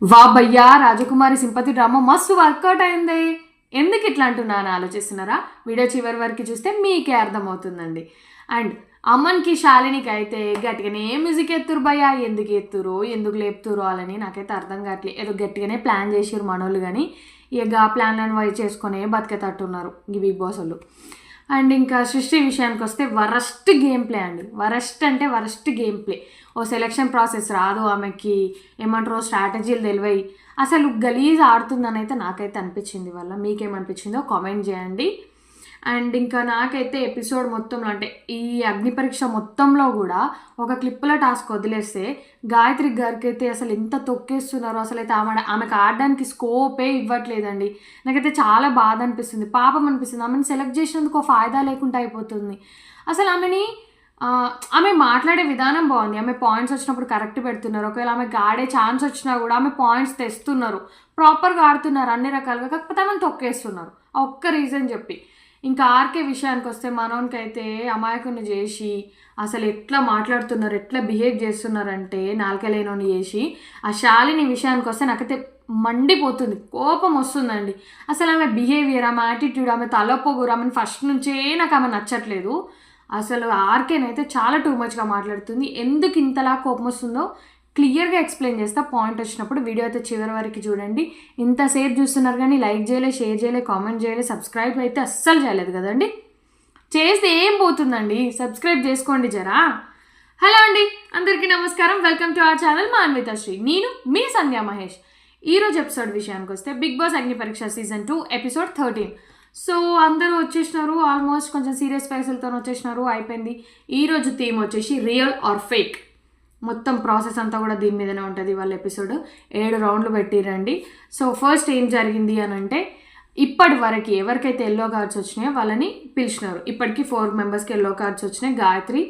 వా భయ్యా రాజకుమారి sympathy drama మస్తు వర్కౌట్ అయింది. ఎందుకు ఇట్లా అంటున్నా అని ఆలోచిస్తున్నారా? వీడియో చివరి వరకు చూస్తే మీకే అర్థమవుతుందండి. అండ్ అమ్మన్కి శాలినికి అయితే గట్టిగానే మ్యూజిక్ ఎత్తురు భయ్యా. ఎందుకు ఎత్తురు, ఎందుకు లేపుతురు అని నాకైతే అర్థం కావట్లేదు. ఏదో గట్టిగానే ప్లాన్ చేసిరు మనోళ్ళు, కానీ ఇక ఆ ప్లాన్లను వై చేసుకునే బతికేటట్టున్నారు ఈ బిగ్ బాస్ వాళ్ళు. అండ్ ఇంకా సృష్టి విషయానికి వస్తే వరస్ట్ గేమ్ ప్లే అండి. వరస్ట్ అంటే వరస్ట్ గేమ్ ప్లే. ఓ సెలెక్షన్ ప్రాసెస్ రాదు ఆమెకి, ఏమంటారో స్ట్రాటజీలు తెలివై అసలు గలీజ్ ఆడుతుందని అయితే నాకైతే అనిపించింది. వల్ల మీకేమనిపించిందో కామెంట్ చేయండి. అండ్ ఇంకా నాకైతే ఎపిసోడ్ మొత్తంలో అంటే ఈ అగ్ని పరీక్ష మొత్తంలో కూడా ఒక క్లిప్పుల టాస్క్ వదిలేస్తే గాయత్రి గారికి అయితే అసలు ఎంత తొక్కేస్తున్నారో, అసలు అయితే ఆమెకు ఆడడానికి స్కోపే ఇవ్వట్లేదండి. నాకైతే చాలా బాధ అనిపిస్తుంది, పాపం అనిపిస్తుంది. ఆమెను సెలెక్ట్ చేసినందుకు ఒక ఫాయిదా లేకుండా అయిపోతుంది. అసలు ఆమె మాట్లాడే విధానం బాగుంది, ఆమె పాయింట్స్ వచ్చినప్పుడు కరెక్ట్ పెడుతున్నారు. ఒకవేళ ఆమెకు ఆడే ఛాన్స్ వచ్చినా కూడా ఆమె పాయింట్స్ తెస్తున్నారు, ప్రాపర్గా ఆడుతున్నారు అన్ని రకాలుగా. కాకపోతే ఆమెను తొక్కేస్తున్నారు ఆ ఒక్క రీజన్ చెప్పి. ఇంకా ఆర్కే విషయానికి వస్తే మనోనికి అయితే అమాయకుని చేసి అసలు ఎట్లా మాట్లాడుతున్నారు, ఎట్లా బిహేవ్ చేస్తున్నారంటే నాలుకలేనోని చేసి. ఆ శాలిని విషయానికి వస్తే నాకైతే మండిపోతుంది, కోపం వస్తుందండి. అసలు ఆమె బిహేవియర్, ఆమె యాటిట్యూడ్, ఆమె తలపోగురు, ఆమెను ఫస్ట్ నుంచే నాకు ఆమె నచ్చట్లేదు. అసలు ఆర్కేనైతే చాలా టూ మచ్గా మాట్లాడుతుంది. ఎందుకు ఇంతలా కోపం వస్తుందో క్లియర్గా ఎక్స్ప్లెయిన్ చేస్తా పాయింట్ వచ్చినప్పుడు. వీడియో అయితే చివరి వరకు చూడండి. ఇంతసేపు చూస్తున్నారు కానీ లైక్ చేయలే, షేర్ చేయలే, కామెంట్ చేయలే, సబ్స్క్రైబ్ అయితే అస్సలు చేయలేదు కదండి. చేస్తే ఏం పోతుందండి, సబ్స్క్రైబ్ చేసుకోండి జరా. హలో అండి, అందరికీ నమస్కారం. Welcome to our channel Manvithashri. నేను మీ సంధ్యా మహేష్. ఈరోజు ఎపిసోడ్ విషయానికి వస్తే బిగ్ బాస్ అగ్ని పరీక్ష సీజన్ 2 ఎపిసోడ్ 13. సో అందరూ వచ్చేసినారు, ఆల్మోస్ట్ కొంచెం సీరియస్ ఫేసులతో వచ్చేసినారు, అయిపోయింది. ఈరోజు థీమ్ వచ్చేసి రియల్ ఆర్ ఫేక్. మొత్తం ప్రాసెస్ అంతా కూడా దీని మీదనే ఉంటుంది. వాళ్ళ ఎపిసోడ్ 7 రౌండ్లు పెట్టిరండి. సో ఫస్ట్ ఏం జరిగింది అని అంటే, ఇప్పటి వరకు ఎవరికైతే ఎల్లో కార్డ్స్ వచ్చినాయో వాళ్ళని పిలిచినారు. ఇప్పటికీ 4 మెంబర్స్కి ఎల్లో కార్డ్స్ వచ్చినాయి. గాయత్రి,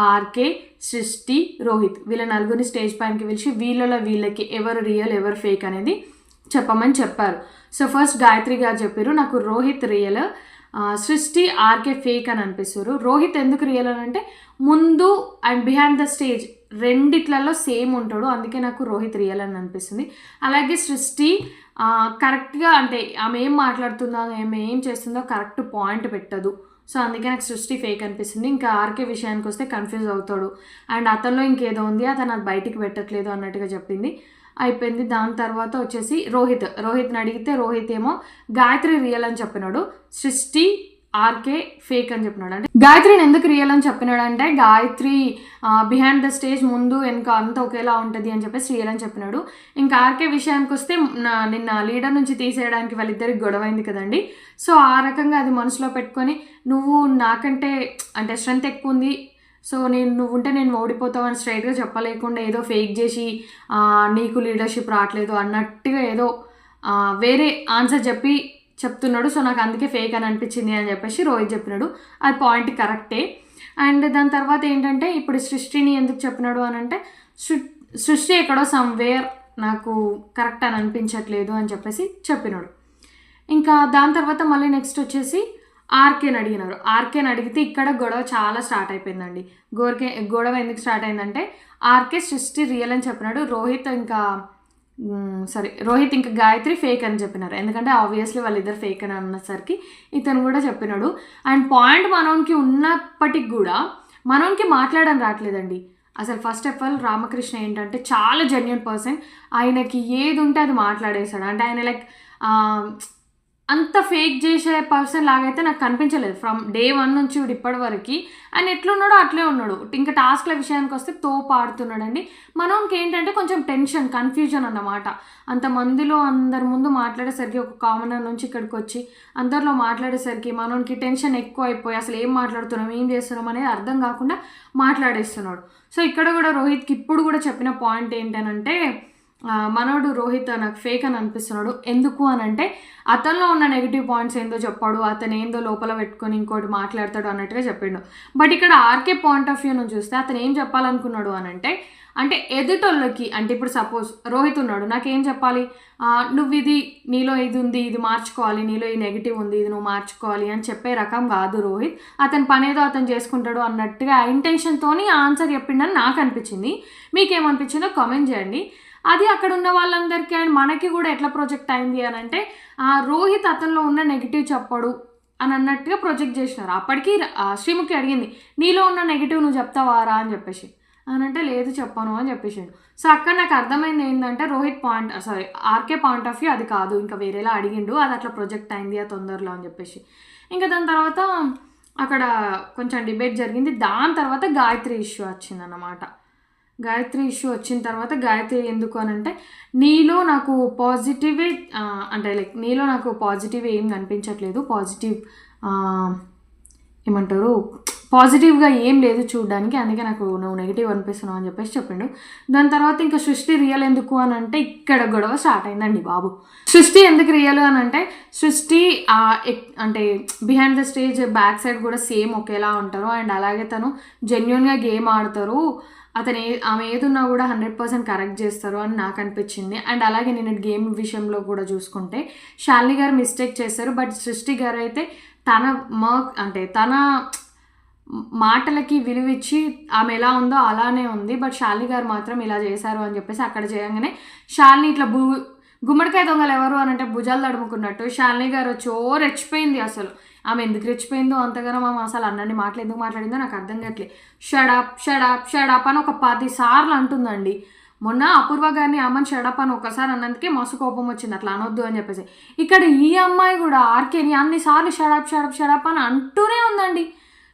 ఆర్కే, సృష్టి, రోహిత్, వీళ్ళ నలుగురిని స్టేజ్ పైనకి పిలిచి వీళ్ళకి ఎవరు రియల్ ఎవరు ఫేక్ అనేది చెప్పమని చెప్పారు. సో ఫస్ట్ గాయత్రి గారు చెప్పారు, నాకు Rohit real, Srishti, RK fake అని అనిపిస్తారు. రోహిత్ ఎందుకు రియల్ అని అంటే ముందు అండ్ బిహైండ్ ద స్టేజ్ రెండిట్లలో సేమ్ ఉంటాడు, అందుకే నాకు రోహిత్ రియల్ అని అనిపిస్తుంది. అలాగే సృష్టి కరెక్ట్గా అంటే ఆమె ఏం మాట్లాడుతుందో, ఆమె ఏం చేస్తుందో కరెక్ట్ పాయింట్ పెట్టదు. సో అందుకే నాకు సృష్టి ఫేక్ అనిపిస్తుంది. ఇంకా ఆర్కే విషయానికి వస్తే కన్ఫ్యూజ్ అవుతాడు అండ్ అతనిలో ఇంకేదో ఉంది, అతను అది బయటికి పెట్టట్లేదు అన్నట్టుగా చెప్పింది. అయిపోయింది. దాని తర్వాత వచ్చేసి రోహిత్ని అడిగితే రోహిత్ ఏమో గాయత్రి రియల్ అని చెప్పినాడు, సృష్టి, ఆర్కే ఫేక్ అని చెప్పినాడు. అంటే గాయత్రిని ఎందుకు రియల్ అని చెప్పినాడు అంటే గాయత్రి బిహైండ్ ద స్టేజ్ ముందు వెనుక అంతా ఒకేలా ఉంటుంది అని చెప్పేసి రియల్ అని చెప్పినాడు. ఇంకా ఆర్కే విషయానికి వస్తే నిన్న లీడర్ నుంచి తీసేయడానికి వాళ్ళిద్దరికి గొడవైంది కదండి. సో ఆ రకంగా అది మనసులో పెట్టుకొని నువ్వు నాకంటే అంటే స్ట్రెంత్ ఎక్కువ ఉంది, సో నువ్వుంటే నేను ఓడిపోతావు అని స్ట్రైట్గా చెప్పలేకుండా ఏదో ఫేక్ చేసి నీకు లీడర్షిప్ రావట్లేదు అన్నట్టుగా ఏదో వేరే ఆన్సర్ చెప్తున్నాడు. సో నాకు అందుకే ఫేక్ అని అనిపించింది అని చెప్పేసి రోహిత్ చెప్పినాడు. అది పాయింట్ కరెక్టే. అండ్ దాని తర్వాత ఏంటంటే ఇప్పుడు సృష్టిని ఎందుకు చెప్పినాడు అని అంటే సృష్టి ఎక్కడో సమ్వేర్ నాకు కరెక్ట్ అని అనిపించట్లేదు అని చెప్పేసి చెప్పినాడు. ఇంకా దాని తర్వాత మళ్ళీ నెక్స్ట్ వచ్చేసి ఆర్కేని అడిగినారు. ఆర్కేని అడిగితే ఇక్కడ గొడవ చాలా స్టార్ట్ అయిపోయిందండి. గొడవ ఎందుకు స్టార్ట్ అయిందంటే ఆర్కే సృష్టి రియల్ అని చెప్పినాడు, రోహిత్ ఇంకా గాయత్రి ఫేక్ అని చెప్పినారు. ఎందుకంటే ఆబ్వియస్లీ వాళ్ళిద్దరు ఫేక్ అని అన్నసరికి ఇతను కూడా చెప్పినాడు. అండ్ పాయింట్ మనోనికి ఉన్నప్పటికి కూడా మనోనికి మాట్లాడడం రావట్లేదండి. అసలు ఫస్ట్ ఆఫ్ ఆల్ రామకృష్ణ ఏంటంటే చాలా జెన్యూన్ పర్సన్, ఆయనకి ఏది ఉంటే అది మాట్లాడేస్తాడు. అంటే ఆయన లైక్ అంత ఫేక్ చేసే పర్సన్ లాగైతే నాకు కనిపించలేదు ఫ్రమ్ డే 1 నుంచి ఇప్పటి వరకు. ఆయన ఎట్లున్నాడో అట్లే ఉన్నాడు. ఇంకా టాస్క్ల విషయానికి వస్తే తోపు ఆడుతున్నాడండి. మనోనికి ఏంటంటే కొంచెం టెన్షన్, కన్ఫ్యూజన్ అన్నమాట. అంతమందిలో అందరి ముందు మాట్లాడేసరికి ఒక కామనర్ నుంచి ఇక్కడికి వచ్చి అందరిలో మాట్లాడేసరికి మనోనికి టెన్షన్ ఎక్కువ అయిపోయి అసలు ఏం మాట్లాడుతున్నాం, ఏం చేస్తున్నాం అనేది అర్థం కాకుండా మాట్లాడేస్తున్నాడు. సో ఇక్కడ కూడా రోహిత్కి ఇప్పుడు కూడా చెప్పిన పాయింట్ ఏంటనంటే మనోడు రోహిత్ నాకు ఫేక్ అని అనిపిస్తున్నాడు. ఎందుకు అని అంటే అతనిలో ఉన్న నెగిటివ్ పాయింట్స్ ఏందో చెప్పాడు, అతను ఏందో లోపల పెట్టుకొని ఇంకోటి మాట్లాడతాడు అన్నట్టుగా చెప్పిండు. బట్ ఇక్కడ ఆర్కే పాయింట్ ఆఫ్ వ్యూ నుంచి చూస్తే అతను ఏం చెప్పాలనుకున్నాడు అని అంటే ఎదుటోళ్ళకి అంటే ఇప్పుడు సపోజ్ రోహిత్ ఉన్నాడు, నాకేం చెప్పాలి, నువ్వు ఇది నీలో ఇది ఉంది, ఇది మార్చుకోవాలి, నీలో ఈ నెగిటివ్ ఉంది, ఇది నువ్వు మార్చుకోవాలి అని చెప్పే రకం కాదు రోహిత్. అతని పనేదో అతను చేసుకుంటాడు అన్నట్టుగా ఇంటెన్షన్తోని ఆన్సర్ చెప్పిండని నాకు అనిపించింది. మీకేమనిపించిందో కామెంట్ చేయండి. అది అక్కడ ఉన్న వాళ్ళందరికీ అండ్ మనకి కూడా ఎట్లా ప్రొజెక్ట్ అయింది అని అంటే రోహిత్ అతనిలో ఉన్న నెగిటివ్ చెప్పడు అని అన్నట్టుగా ప్రొజెక్ట్ చేసినారు. అప్పటికి శ్రీముఖి అడిగింది, నీలో ఉన్న నెగిటివ్ నువ్వు చెప్తావారా అని చెప్పేసి, అని అంటే లేదు చెప్పను అని చెప్పేసాడు. సో అక్కడ నాకు అర్థమైంది ఏంటంటే రోహిత్ ఆర్కే పాయింట్ ఆఫ్ వ్యూ అది కాదు, ఇంకా వేరేలా అడిగిండు, అది అట్లా ప్రొజెక్ట్ అయింది ఆ తొందరలో అని చెప్పేసి. ఇంకా దాని తర్వాత అక్కడ కొంచెం డిబేట్ జరిగింది. దాని తర్వాత గాయత్రి ఇష్యూ వచ్చిందన్నమాట. గాయత్రి ఇష్యూ వచ్చిన తర్వాత గాయత్రి ఎందుకు అని అంటే నీలో నాకు పాజిటివే అంటే లైక్ నీలో నాకు పాజిటివ్ ఏం కనిపించట్లేదు, ఏమంటారు పాజిటివ్గా ఏం లేదు చూడడానికి, అందుకే నాకు నువ్వు నెగిటివ్ అనిపిస్తున్నావు అని చెప్పేసి చెప్పిండు. దాని తర్వాత ఇంకా సృష్టి రియల్ ఎందుకు అని అంటే ఇక్కడ గొడవ స్టార్ట్ అయిందండి బాబు. సృష్టి ఎందుకు రియల్ అని అంటే సృష్టి అంటే behind the stage back side కూడా సేమ్ ఒకేలా ఉంటారు అండ్ అలాగే తను జెన్యున్గా గేమ్ ఆడతారు, ఆమె ఏదున్నా కూడా 100% కరెక్ట్ చేస్తారు అని నాకు అనిపించింది. అండ్ అలాగే నేను గేమ్ విషయంలో కూడా చూసుకుంటే శాలిని గారు మిస్టేక్ చేస్తారు, బట్ సృష్టి గారు అయితే తన మాటలకి విలువిచ్చి ఆమె ఎలా ఉందో అలానే ఉంది, బట్ శాలిని గారు మాత్రం ఇలా చేశారు అని చెప్పేసి అక్కడ చేయగానే శాలిని ఇట్లా గుమ్మడికాయ దొంగలు ఎవరు అని అంటే భుజాలు తడుముకున్నట్టు శాలిని గారు రెచ్చిపోయింది. అసలు ఆమె ఎందుకు రెచ్చిపోయిందో అంతగానో ఆమె అసలు అన్నీ మాటలు ఎందుకు మాట్లాడిందో నాకు అర్థం కావట్లేదు. షడప్ అని ఒక 10 సార్లు అంటుందండి. మొన్న అపూర్వ గారిని అమ్మని షడప్ అని ఒకసారి అన్నందుకే మస్తు కోపం వచ్చింది, అట్లా అనొద్దు అని చెప్పేసి. ఇక్కడ ఈ అమ్మాయి కూడా ఆర్కేని అన్నిసార్లు షడప్ అని అంటూనే ఉందండి.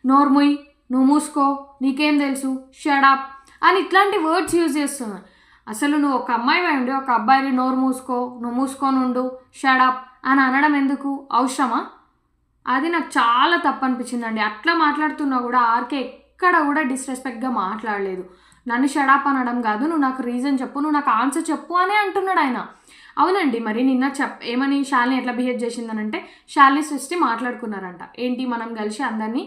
నోర్ముయ్, నువ్వు మూసుకో, నీకేం తెలుసు, షడప్ అని ఇట్లాంటి వర్డ్స్ యూజ్ చేస్తున్నాను. అసలు నువ్వు ఒక అమ్మాయి ఉండి ఒక అబ్బాయిని నోరు మూసుకో, నువ్వు మూసుకోనుండు, షడప్ అని అనడం ఎందుకు అవసరమా? అది నాకు చాలా తప్పు అనిపించిందండి. అట్లా మాట్లాడుతున్నా కూడా ఆర్కే ఎక్కడ కూడా డిస్రెస్పెక్ట్గా మాట్లాడలేదు. నన్ను షడప్ అనడం కాదు, నువ్వు నాకు రీజన్ చెప్పు, నువ్వు నాకు ఆన్సర్ చెప్పు అనే అంటున్నాడు ఆయన. అవునండి, మరి నిన్న ఏమని శాలిని ఎట్లా బిహేవ్ చేసిందనంటే శాలిని సృష్టి మాట్లాడుకున్నారంట, ఏంటి మనం కలిసి అందరినీ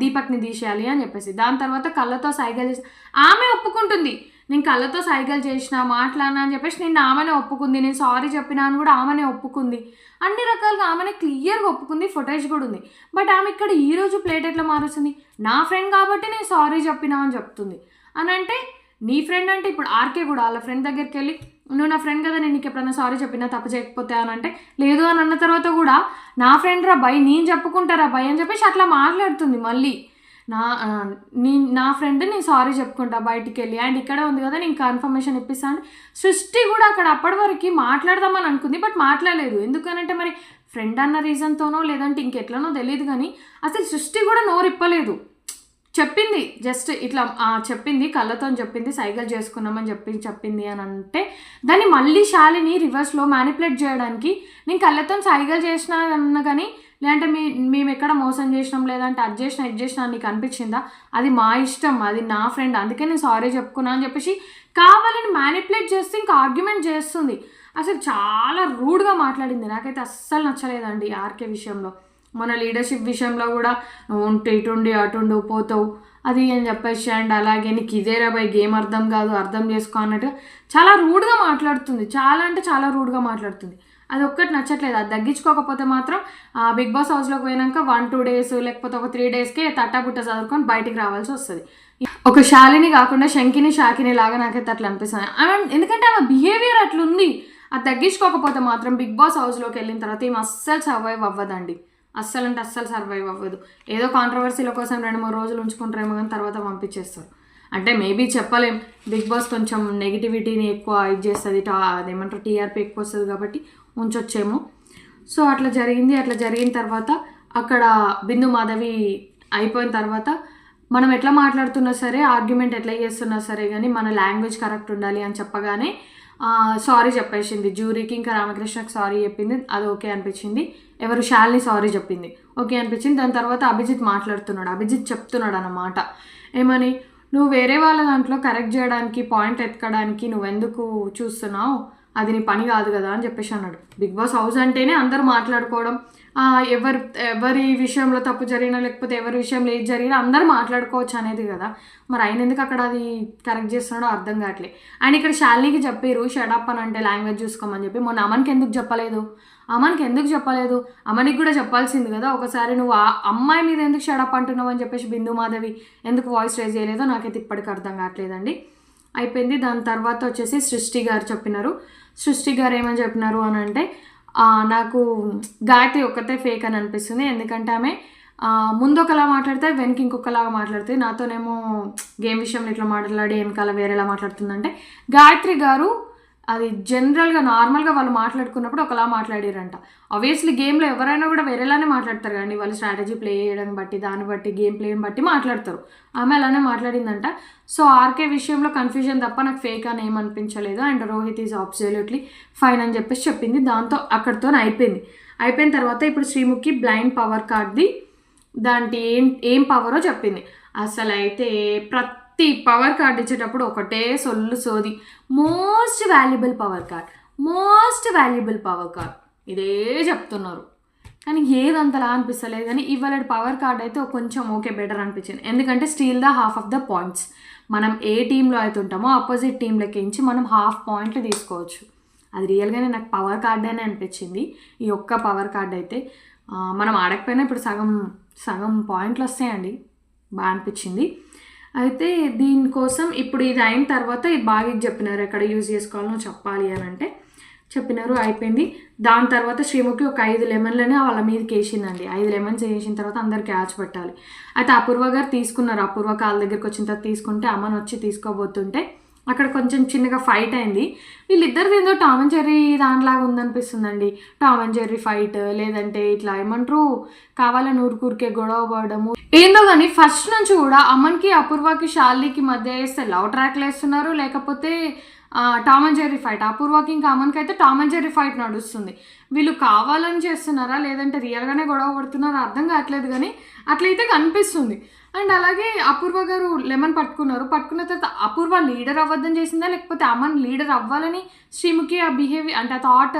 దీపక్ని తీసేయాలి అని చెప్పేసి. దాని తర్వాత కళ్ళతో సైగలు చేసి ఆమె ఒప్పుకుంటుంది, నేను కళ్ళతో సైగలు చేసిన మాట్లాడినా అని చెప్పేసి నిన్న ఆమెనే ఒప్పుకుంది, నేను సారీ చెప్పినా అని కూడా ఆమెనే ఒప్పుకుంది, అన్ని రకాలుగా ఆమెనే క్లియర్గా ఒప్పుకుంది, ఫుటేజ్ కూడా ఉంది. బట్ ఆమె ఇక్కడ ఈరోజు ప్లేట్ ఎట్లా మారుస్తుంది, నా ఫ్రెండ్ కాబట్టి నేను సారీ చెప్పినా అని చెప్తుంది. అని అంటే నీ ఫ్రెండ్ అంటే ఇప్పుడు ఆర్కే కూడా వాళ్ళ ఫ్రెండ్ దగ్గరికి వెళ్ళి నువ్వు నా ఫ్రెండ్ కదా, నేను నీకు ఎప్పుడైనా సారీ చెప్పినా తప్పు చేయకపోతే అని అంటే లేదు అని అన్న తర్వాత కూడా నా ఫ్రెండ్ రా భయ్, నేను చెప్పుకుంటారా భయ్ అని చెప్పేసి అట్లా మాట్లాడుతుంది. మళ్ళీ నా ఫ్రెండ్ నేను సారీ చెప్పుకుంటా బయటికి వెళ్ళి, అండ్ ఇక్కడ ఉంది కదా నేను కన్ఫర్మేషన్ ఇప్పిస్తాను. సృష్టి కూడా అక్కడ అప్పటి వరకు మాట్లాడదామని అనుకుంది, బట్ మాట్లాడలేదు. ఎందుకనంటే మరి ఫ్రెండ్ అన్న రీజన్తోనో లేదంటే ఇంకెట్లనో తెలియదు, కానీ అసలు సృష్టి కూడా నోరిప్పలేదు. చెప్పింది జస్ట్ ఇట్లా చెప్పింది, కళ్ళతో చెప్పింది, సైకిల్ చేసుకున్నామని చెప్పింది అని అంటే దాన్ని మళ్ళీ శాలిని రివర్స్లో మ్యానిపులేట్ చేయడానికి నేను కళ్ళతో సైకిల్ చేసినా అన్న కానీ లేదంటే మేము ఎక్కడ మోసం చేసినాం లేదంటే అది చేసినా నీకు అనిపించిందా, అది మా ఇష్టం, అది నా ఫ్రెండ్, అందుకే నేను సారీ చెప్పుకున్నా అని చెప్పేసి కావాలని మ్యానిపులేట్ చేస్తే ఇంకా ఆర్గ్యుమెంట్ చేస్తుంది. అసలు చాలా రూడ్గా మాట్లాడింది, నాకైతే అస్సలు నచ్చలేదండి ఆర్కే విషయంలో. మన లీడర్షిప్ విషయంలో కూడా ఉంటే ఇటుండి అటుండు పోతావు అది అని చెప్పేసి, అండ్ అలాగే నీకు ఇదేరా బై గేమ్ అర్థం కాదు, అర్థం చేసుకో అన్నట్టుగా చాలా రూడ్గా మాట్లాడుతుంది, చాలా అంటే చాలా రూడ్గా మాట్లాడుతుంది. అది ఒక్కటి నచ్చట్లేదు. అది తగ్గించుకోకపోతే మాత్రం బిగ్ బాస్ హౌస్లోకి పోయినాక 1-2 డేస్ లేకపోతే ఒక 3 డేస్కే తట్టాబుట్ట చదువుకొని బయటికి రావాల్సి వస్తుంది. ఒక శాలిని కాకుండా శంకిని షాకిని లాగా నాకైతే అట్లా అనిపిస్తుంది. ఎందుకంటే ఆమె బిహేవియర్ అట్లుంది. అది తగ్గించుకోకపోతే మాత్రం బిగ్ బాస్ హౌస్లోకి వెళ్ళిన తర్వాత ఏమి అస్సలు సర్వైవ్ అవ్వదండి, అస్సలు అంటే అస్సలు సర్వైవ్ అవ్వదు. ఏదో కాంట్రవర్సీల కోసం 2-3 రోజులు ఉంచుకుంటారేమో కానీ తర్వాత పంపించేస్తారు. అంటే మేబీ చెప్పలేం, బిగ్ బాస్ కొంచెం నెగిటివిటీని ఎక్కువ ఇది చేస్తుంది, అదేమంటారు టీఆర్పీ ఎక్కువ వస్తుంది కాబట్టి ఉంచొచ్చేమో. సో అట్లా జరిగిన తర్వాత అక్కడ బిందు మాధవి అయిపోయిన తర్వాత మనం ఎట్లా మాట్లాడుతున్నా సరే, ఆర్గ్యుమెంట్ ఎట్లా చేస్తున్నా సరే కానీ మన లాంగ్వేజ్ కరెక్ట్ ఉండాలి అని చెప్పగానే సారీ చెప్పేసింది జ్యూరీకి. ఇంకా రామకృష్ణకి సారీ చెప్పింది, అది ఓకే అనిపించింది. ఎవరు శాలిని సారీ చెప్పింది, ఓకే అనిపించింది. దాని తర్వాత అభిజిత్ చెప్తున్నాడు అన్నమాట, ఏమని నువ్వు వేరే వాళ్ళ దాంట్లో కరెక్ట్ చేయడానికి పాయింట్ ఎత్తుకడానికి నువ్వెందుకు చూస్తున్నావు, అది నీ పని కాదు కదా అని చెప్పేసి అన్నాడు. బిగ్ బాస్ హౌస్ అంటేనే అందరూ మాట్లాడుకోవడం, ఎవరి విషయంలో తప్పు జరిగినా లేకపోతే ఎవరి విషయంలో ఏది జరిగినా అందరూ మాట్లాడుకోవచ్చు అనేది కదా. మరి ఆయన ఎందుకు అక్కడ అది కరెక్ట్ చేస్తున్నాడో అర్థం కావట్లేదు. అండ్ ఇక్కడ శాలినికి చెప్పారు షడప్ అని అంటే లాంగ్వేజ్ చూసుకోమని చెప్పి. మొన్న అమన్కి ఎందుకు చెప్పలేదు, అమనికి కూడా చెప్పాల్సింది కదా ఒకసారి. నువ్వు ఆ అమ్మాయి మీద ఎందుకు షడప్ అంటున్నావు అని చెప్పేసి బిందు మాధవి ఎందుకు వాయిస్ రేజ్ చేయలేదో నాకైతే ఇప్పటికీ అర్థం కావట్లేదండి. అయిపోయింది. దాని తర్వాత వచ్చేసి సృష్టి గారు చెప్పినారు. సృష్టి గారు ఏమని చెప్పినారు అని అంటే, నాకు గాయత్రి ఒక్కతే ఫేక్ అని అనిపిస్తుంది. ఎందుకంటే ఆమె ముందు ఒకలా మాట్లాడితే వెనక ఇంకొకలాగా మాట్లాడుతుంది. నాతోనేమో గేమ్ విషయంలో ఇట్లా మాట్లాడి వెనకాల వేరేలా మాట్లాడుతుందంటే, గాయత్రి గారు అది జనరల్గా నార్మల్గా వాళ్ళు మాట్లాడుకున్నప్పుడు ఒకలా మాట్లాడారంట. ఆబ్వియస్లీ గేమ్లో ఎవరైనా కూడా వేరేలానే మాట్లాడతారు కానీ వాళ్ళు స్ట్రాటజీ ప్లే చేయడం బట్టి, దాన్ని బట్టి, గేమ్ ప్లేని బట్టి మాట్లాడతారు. ఆమె అలానే మాట్లాడిందంట. సో ఆర్కే విషయంలో కన్ఫ్యూజన్ తప్ప నాకు ఫేక్ అని ఏమనిపించలేదు. And Rohit is absolutely fine అని చెప్పేసి చెప్పింది. దాంతో అక్కడితో అయిపోయిన తర్వాత ఇప్పుడు శ్రీముఖి బ్లైండ్ పవర్ కార్డ్ది దాంట్లో ఏం పవరో చెప్పింది. అసలు అయితే ప్రతి పవర్ కార్డ్ ఇచ్చేటప్పుడు ఒకటే సోది, మోస్ట్ వాల్యుబుల్ పవర్ కార్డ్ ఇదే చెప్తున్నారు. కానీ ఏదంతలా అనిపిస్తలేదు. కానీ ఇవాళ పవర్ కార్డ్ అయితే కొంచెం ఓకే బెటర్ అనిపించింది. ఎందుకంటే steal the half of the points. మనం ఏ టీంలో అయితే ఉంటామో ఆపోజిట్ టీంలకి ఇచ్చి మనం హాఫ్ పాయింట్లు తీసుకోవచ్చు. అది రియల్గానే నాకు పవర్ కార్డ్ అనే అనిపించింది. ఈ ఒక్క పవర్ కార్డ్ అయితే మనం ఆడకపోయినా ఇప్పుడు సగం పాయింట్లు వస్తాయండి. బాగా అనిపించింది. అయితే దీనికోసం ఇప్పుడు ఇది అయిన తర్వాత బాగా చెప్పినారు ఎక్కడ యూజ్ చేసుకోవాలో చెప్పాలి అని అంటే చెప్పినారు. అయిపోయింది. దాని తర్వాత శ్రీముఖి ఒక 5 లెమన్లని వాళ్ళ మీదకి వేసిందండి. 5 లెమన్స్ వేసిన తర్వాత అందరు క్యాచ్ పెట్టాలి. అయితే అపూర్వ గారు తీసుకున్నారు. అపూర్వ కాళ్ళ దగ్గరికి వచ్చిన తర్వాత తీసుకుంటే అమ్మని వచ్చి తీసుకోబోతుంటే అక్కడ కొంచెం చిన్నగా ఫైట్ అయింది. వీళ్ళిద్దరిది ఏదో టామ్ అండ్ జెర్రీ దానిలాగా ఉందనిపిస్తుందండి. టామ్ అండ్ జెర్రీ ఫైట్, లేదంటే ఇట్లా ఏమంటారు కావాలని ఊరికే గొడవ పడము ఏందో. కానీ ఫస్ట్ నుంచి కూడా అమన్కి, అపూర్వకి, శాలినికి మధ్య వేస్తే లవ్ ట్రాక్లు వేస్తున్నారు, లేకపోతే టామ్ అండ్ జెర్రీ ఫైట్. అపూర్వకి ఇంకా అమన్కి అయితే టామ్ అండ్ జెర్రీ ఫైట్ నడుస్తుంది. వీళ్ళు కావాలని చేస్తున్నారా లేదంటే రియల్గానే గొడవ పడుతున్నారా అర్థం కావట్లేదు. కానీ అట్లయితే కనిపిస్తుంది. అండ్ అలాగే అపూర్వ గారు లెమన్ పట్టుకున్న తర్వాత అపూర్వ లీడర్ అవ్వద్దని చేసిందా లేకపోతే అమన్ లీడర్ అవ్వాలని శ్రీముఖి ఆ బిహేవియర్ అంటే ఆ థాట్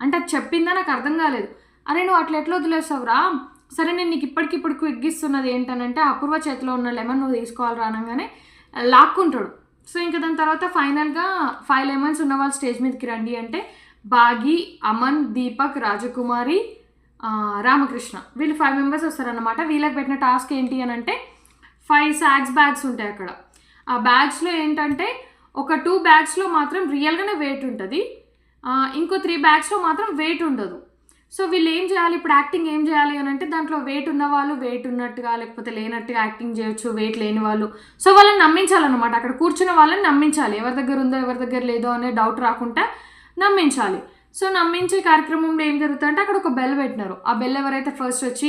అంటే అది చెప్పిందా నాకు అర్థం కాలేదు. అరే నువ్వు అట్లా ఎట్లా వదిలేసావురా, సరే నేను నీకు ఇప్పటికిప్పుడు క్విక్ ఇస్తున్నది ఏంటనంటే అపూర్వ చేతిలో ఉన్న లెమన్ నువ్వు తీసుకోవాలి రానగానే లాక్కుంటాడు. సో ఇంకా దాని తర్వాత ఫైనల్గా 5 లెమన్స్ ఉన్న వాళ్ళు స్టేజ్ మీదకి రండి అంటే బాగి, అమన్, దీపక్, రాజకుమారి, రామకృష్ణ వీళ్ళు 5 మెంబర్స్ వస్తారన్నమాట. వీళ్ళకి పెట్టిన టాస్క్ ఏంటి అని అంటే 5 సాక్స్ బ్యాగ్స్ ఉంటాయి అక్కడ. ఆ బ్యాగ్స్లో ఏంటంటే ఒక 2 బ్యాగ్స్లో మాత్రం రియల్గానే వెయిట్ ఉంటుంది, ఇంకో 3 బ్యాగ్స్లో మాత్రం వెయిట్ ఉండదు. సో వీళ్ళు ఏం చేయాలి ఇప్పుడు, యాక్టింగ్ ఏం చేయాలి అని అంటే దాంట్లో వెయిట్ ఉన్న వాళ్ళు వెయిట్ ఉన్నట్టుగా లేకపోతే లేనట్టుగా యాక్టింగ్ చేయొచ్చు, వెయిట్ లేని వాళ్ళు. సో వాళ్ళని నమ్మించాలన్నమాట. అక్కడ కూర్చున్న వాళ్ళని నమ్మించాలి, ఎవరి దగ్గర ఉందో ఎవరి దగ్గర లేదో అనే డౌట్ రాకుండా నమ్మించాలి. సో నమ్మించే కార్యక్రమంలో ఏం జరుగుతుందంటే అక్కడ ఒక బెల్ పెట్టినారు. ఆ బెల్ ఎవరైతే ఫస్ట్ వచ్చి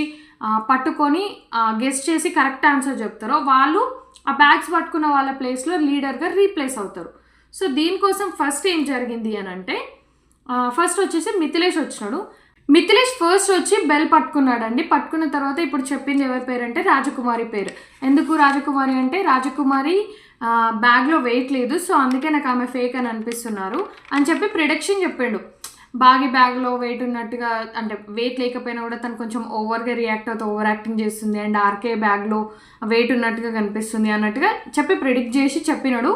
పట్టుకొని గెస్ట్ చేసి కరెక్ట్ ఆన్సర్ చెప్తారో వాళ్ళు ఆ బ్యాగ్స్ పట్టుకున్న వాళ్ళ ప్లేస్లో లీడర్గా రీప్లేస్ అవుతారు. సో దీనికోసం ఫస్ట్ ఏం జరిగింది అని అంటే ఫస్ట్ వచ్చేసి మిథిలేష్ వచ్చినాడు. మిథిలేష్ ఫస్ట్ వచ్చి బెల్ పట్టుకున్నాడండి. పట్టుకున్న తర్వాత ఇప్పుడు చెప్పింది ఎవరి పేరు అంటే రాజకుమారి పేరు. ఎందుకు రాజకుమారి అంటే రాజకుమారి బ్యాగ్లో వెయిట్ లేదు, సో అందుకే నాకు ఆమె ఫేక్ అని అనిపిస్తున్నారు అని చెప్పి ప్రిడిక్షన్ చెప్పిండు. బాగి బ్యాగ్లో వెయిట్ ఉన్నట్టుగా అంటే వెయిట్ లేకపోయినా కూడా తను కొంచెం ఓవర్గా రియాక్ట్ అవుతూ ఓవర్ యాక్టింగ్ చేస్తుంది, అండ్ ఆర్కే బ్యాగ్లో వెయిట్ ఉన్నట్టుగా కనిపిస్తుంది అన్నట్టుగా చెప్పి ప్రిడిక్ట్ చేసి చెప్పినాడు.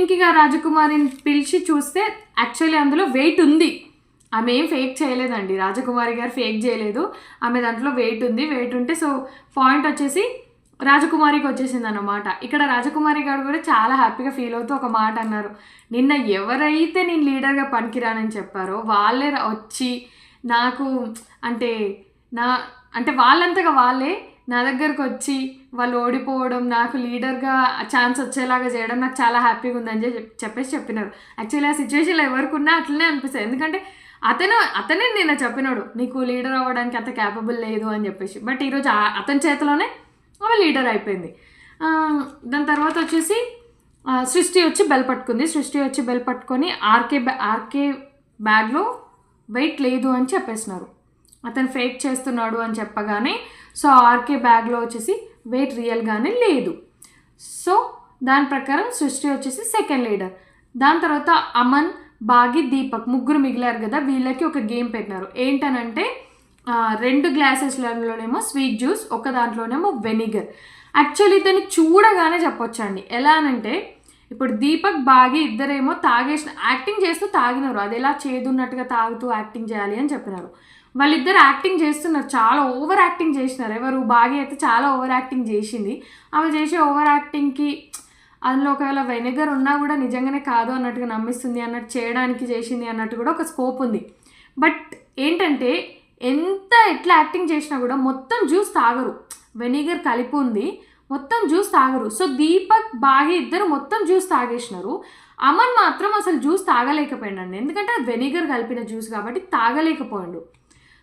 ఇంక రాజకుమారిని పిలిచి చూస్తే యాక్చువల్లీ అందులో వెయిట్ ఉంది, ఆమె ఏం ఫేక్ చేయలేదండి. రాజకుమారి గారు ఫేక్ చేయలేదు, ఆమె దాంట్లో వెయిట్ ఉంది. వెయిట్ ఉంటే సో పాయింట్ వచ్చేసి రాజకుమారికి వచ్చేసింది అన్నమాట. ఇక్కడ రాజకుమారి గారు కూడా చాలా హ్యాపీగా ఫీల్ అవుతూ ఒక మాట అన్నారు, నిన్న ఎవరైతే నేను లీడర్గా పనికిరానని చెప్పారో వాళ్ళే వచ్చి నాకు అంటే వాళ్ళంతగా వాళ్ళే నా దగ్గరకు వచ్చి వాళ్ళు ఓడిపోవడం, నాకు లీడర్గా ఛాన్స్ వచ్చేలాగా చేయడం నాకు చాలా హ్యాపీగా ఉందని చెప్పేసి చెప్పినారు. యాక్చువల్లీ ఆ సిచ్యువేషన్లో ఎవరికున్నా అట్లనే అనిపిస్తుంది. ఎందుకంటే అతనే నేను చెప్పినాడు నీకు లీడర్ అవ్వడానికి అంత క్యాపబుల్ లేదు అని చెప్పేసి. బట్ ఈరోజు అతని చేతిలోనే ఆమె లీడర్ అయిపోయింది. దాని తర్వాత వచ్చేసి సృష్టి వచ్చి బెల్ పట్టుకుంది. సృష్టి వచ్చి బెల్ పట్టుకొని ఆర్కే బ్యాగ్లో వెయిట్ లేదు అని చెప్పేసినారు, అతను ఫేక్ చేస్తున్నాడు అని చెప్పగానే సో ఆర్కే బ్యాగ్లో వచ్చేసి వెయిట్ రియల్గానే లేదు. సో దాని ప్రకారం సృష్టి వచ్చేసి సెకండ్ లీడర్. దాని తర్వాత అమన్, బాగి, దీపక్ ముగ్గురు మిగిలారు కదా, వీళ్ళకి ఒక గేమ్ పెట్టినారు. ఏంటనంటే 2 గ్లాసెస్లలోనేమో స్వీట్ జ్యూస్, ఒక దాంట్లోనేమో వెనిగర్. యాక్చువల్లీ దాన్ని చూడగానే చెప్పొచ్చండి. ఎలా అనంటే ఇప్పుడు దీపక్, బాగి ఇద్దరేమో యాక్టింగ్ చేస్తూ తాగినారు, అది ఎలా చేదున్నట్టుగా తాగుతూ యాక్టింగ్ చేయాలి అని చెప్పినారు. వాళ్ళిద్దరు యాక్టింగ్ చేస్తున్నారు, చాలా ఓవర్ యాక్టింగ్ చేసినారు. ఎవరు బాగి అయితే చాలా ఓవర్ యాక్టింగ్ చేసింది. ఆమె చేసే ఓవర్ యాక్టింగ్కి అందులో ఒకవేళ వెనిగర్ ఉన్నా కూడా నిజంగానే కాదు అన్నట్టుగా నమ్మిస్తుంది అన్నట్టు చేయడానికి చేసింది అన్నట్టు కూడా ఒక స్కోప్ ఉంది. బట్ ఏంటంటే ఎట్లా యాక్టింగ్ చేసినా కూడా మొత్తం జ్యూస్ తాగరు, వెనిగర్ కలిపి ఉంది మొత్తం జ్యూస్ తాగరు. సో దీపక్ బాగా ఇద్దరు మొత్తం జ్యూస్ తాగేసినారు. అమన్ మాత్రం అసలు జ్యూస్ తాగలేకపోయాడండి, ఎందుకంటే వెనిగర్ కలిపిన జ్యూస్ కాబట్టి తాగలేకపోయాడు.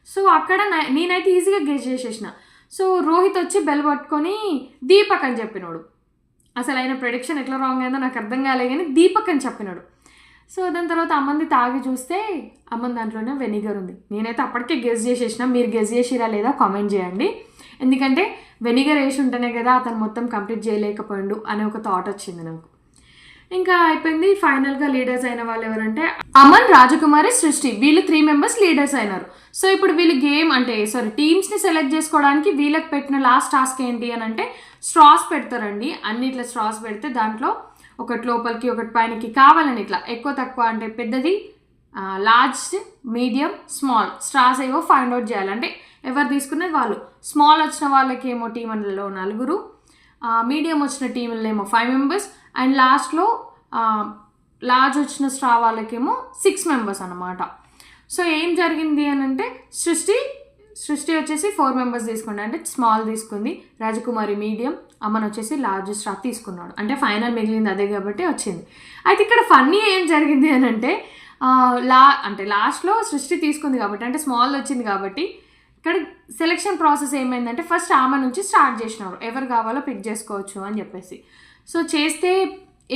సో అక్కడ నేనైతే ఈజీగా గెస్ చేసేసిన. సో రోహిత్ వచ్చి బెల్ పట్టుకొని దీపక్ అని చెప్పినాడు. అసలు ఆయన ప్రెడిక్షన్ ఎట్లా రాంగ్ అయిందో నాకు అర్థం కాలే, కానీ దీపక్ అని చెప్పినాడు. సో దాని తర్వాత అమ్మంది తాగి చూస్తే అమ్మన్ దాంట్లోనే వెనిగర్ ఉంది. నేనైతే అప్పటికే గెస్ చేసేసిన, మీరు గెస్ చేసిరా లేదా కామెంట్ చేయండి. ఎందుకంటే వెనిగర్ వేసి ఉంటేనే కదా అతను మొత్తం కంప్లీట్ చేయలేకపోయాడు అనే ఒక థాట్ వచ్చింది నాకు. ఇంకా అయిపోయింది. ఫైనల్గా లీడర్స్ అయిన వాళ్ళు ఎవరంటే అమన్, రాజకుమారి, సృష్టి, వీళ్ళు 3 మెంబర్స్ లీడర్స్ అయినారు. సో ఇప్పుడు వీళ్ళు టీమ్స్ని సెలెక్ట్ చేసుకోవడానికి వీళ్ళకి పెట్టిన లాస్ట్ టాస్క్ ఏంటి అని అంటే స్ట్రాస్ పెడతారండి. అన్నిట్లో స్ట్రాస్ పెడితే దాంట్లో ఒకటి లోపలికి ఒకటి పైనకి కావాలని ఇట్లా ఎక్కువ తక్కువ అంటే పెద్దది, లార్జ్, మీడియం, స్మాల్ స్ట్రాస్ ఏవో ఫైండ్ అవుట్ చేయాలి. అంటే ఎవరు తీసుకునేది వాళ్ళు. స్మాల్ వచ్చిన వాళ్ళకి ఏమో టీంలలో 4, మీడియం వచ్చిన టీంలో ఏమో 5 మెంబర్స్, అండ్ లాస్ట్లో లార్జ్ వచ్చిన స్ట్రా వాళ్ళకేమో 6 మెంబర్స్ అనమాట. సో ఏం జరిగింది అని అంటే సృష్టి వచ్చేసి 4 మెంబర్స్ తీసుకుంది, అంటే స్మాల్ తీసుకుంది. రాజకుమారి మీడియం, అమ్మన్ వచ్చేసి లార్జ్ స్ట్రా తీసుకున్నాడు. అంటే ఫైనల్ మిగిలింది అదే కాబట్టి వచ్చింది. అయితే ఇక్కడ ఫన్నీ ఏం జరిగింది అని అంటే లాస్ట్లో సృష్టి తీసుకుంది కాబట్టి, అంటే స్మాల్ వచ్చింది కాబట్టి ఇక్కడ సెలెక్షన్ ప్రాసెస్ ఏమైందంటే ఫస్ట్ ఆమె నుంచి స్టార్ట్ చేసినారు, ఎవరు కావాలో పిక్ చేసుకోవచ్చు అని చెప్పేసి. సో చేస్తే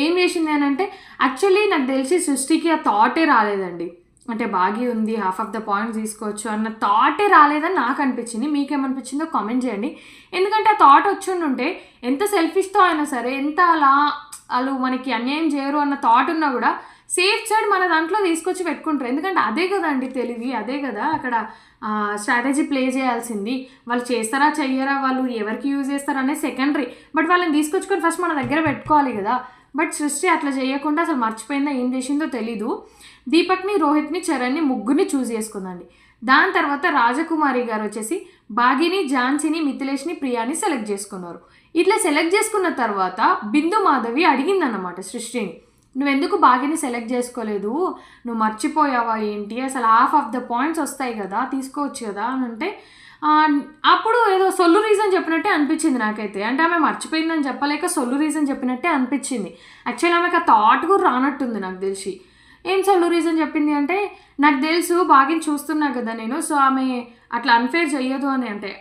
ఏం చేసింది అని అంటే యాక్చువల్లీ నాకు తెలిసి సృష్టికి ఆ థాటే రాలేదండి. అంటే బాగా ఉంది, హాఫ్ ఆఫ్ ద పాయింట్స్ తీసుకోవచ్చు అన్న థాటే రాలేదని నాకు అనిపించింది. మీకేమనిపించిందో కామెంట్ చేయండి. ఎందుకంటే ఆ థాట్ వచ్చి ఉంటే ఎంత సెల్ఫిష్తో అయినా సరే, ఎంత వాళ్ళు మనకి అన్యాయం చేయరు అన్న థాట్ ఉన్నా కూడా సేఫ్ సైడ్ మన దాంట్లో తీసుకొచ్చి పెట్టుకుంటారు. ఎందుకంటే అదే కదా అండి తెలివి, అదే కదా అక్కడ స్ట్రాటజీ ప్లే చేయాల్సింది. వాళ్ళు చేస్తారా చెయ్యరా, వాళ్ళు ఎవరికి యూజ్ చేస్తారా అనేది సెకండరీ, బట్ వాళ్ళని తీసుకొచ్చుకొని ఫస్ట్ మన దగ్గర పెట్టుకోవాలి కదా. బట్ సృష్టి అట్లా చేయకుండా అసలు మర్చిపోయిందా ఏం చేసిందో తెలీదు. దీపక్ని, రోహిత్ని, చరణ్ని ముగ్గురిని చూస్ చేసుకుందండి. దాని తర్వాత రాజకుమారి గారు వచ్చేసి బాగిని, ఝాన్సీని, మిథిలేష్ని, ప్రియాని సెలెక్ట్ చేసుకున్నారు. ఇట్లా సెలెక్ట్ చేసుకున్న తర్వాత బిందు మాధవి అడిగిందన్నమాట సృష్టిని, నువ్వెందుకు బాగిని సెలెక్ట్ చేసుకోలేదు, నువ్వు మర్చిపోయావా ఏంటి, అసలు హాఫ్ ఆఫ్ ద పాయింట్స్ వస్తాయి కదా తీసుకోవచ్చు కదా అని అంటే అప్పుడు ఏదో సొల్లు రీజన్ చెప్పినట్టే అనిపించింది నాకైతే. అంటే ఆమె మర్చిపోయిందని చెప్పలేక సొల్లు రీజన్ చెప్పినట్టే అనిపించింది. యాక్చువల్లీ ఆమెకు ఆ థాట్ కూడా రానట్టుంది నాకు తెలిసి. ఏం సొల్లు రీజన్ చెప్పింది అంటే, నాకు తెలుసు బాగిని చూస్తున్నా కదా నేను, సో ఆమె అట్లా అన్ఫేర్ చెయ్యదు అని, అంటే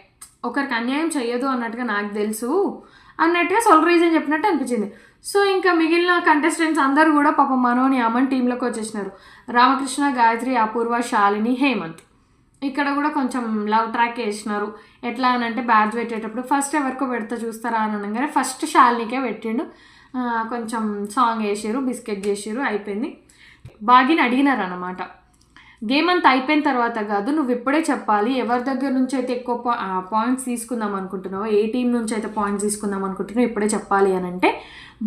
ఒకరికి అన్యాయం చెయ్యదు అన్నట్టుగా నాకు తెలుసు అన్నట్టుగా సొల్లు రీజన్ చెప్పినట్టు అనిపించింది. సో ఇంకా మిగిలిన కంటెస్టెంట్స్ అందరూ కూడా పాపం మనోని అమన్ టీంలోకి వచ్చేసినారు. రామకృష్ణ, గాయత్రి, అపూర్వ, శాలిని, హేమంత్. ఇక్కడ కూడా కొంచెం లవ్ ట్రాక్ వేసినారు. ఎట్లా అని అంటే బ్యాడ్జ్ పెట్టేటప్పుడు ఫస్ట్ ఎవరికో పెడతా చూస్తారా అని అనగానే ఫస్ట్ శాలినికే పెట్టిండు. కొంచెం సాంగ్ వేసారు, బిస్కెట్ చేసారు, అయిపోయింది. బాగిని అడిగినారు అన్నమాట, గేమ్ అంతా అయిపోయిన తర్వాత కాదు, నువ్వు ఇప్పుడే చెప్పాలి ఎవరి దగ్గర నుంచి అయితే ఎక్కువ పాయింట్స్ తీసుకుందాం అనుకుంటున్నావో, ఏ టీం నుంచి అయితే పాయింట్స్ తీసుకుందాం అనుకుంటున్నావు ఇప్పుడే చెప్పాలి అని అంటే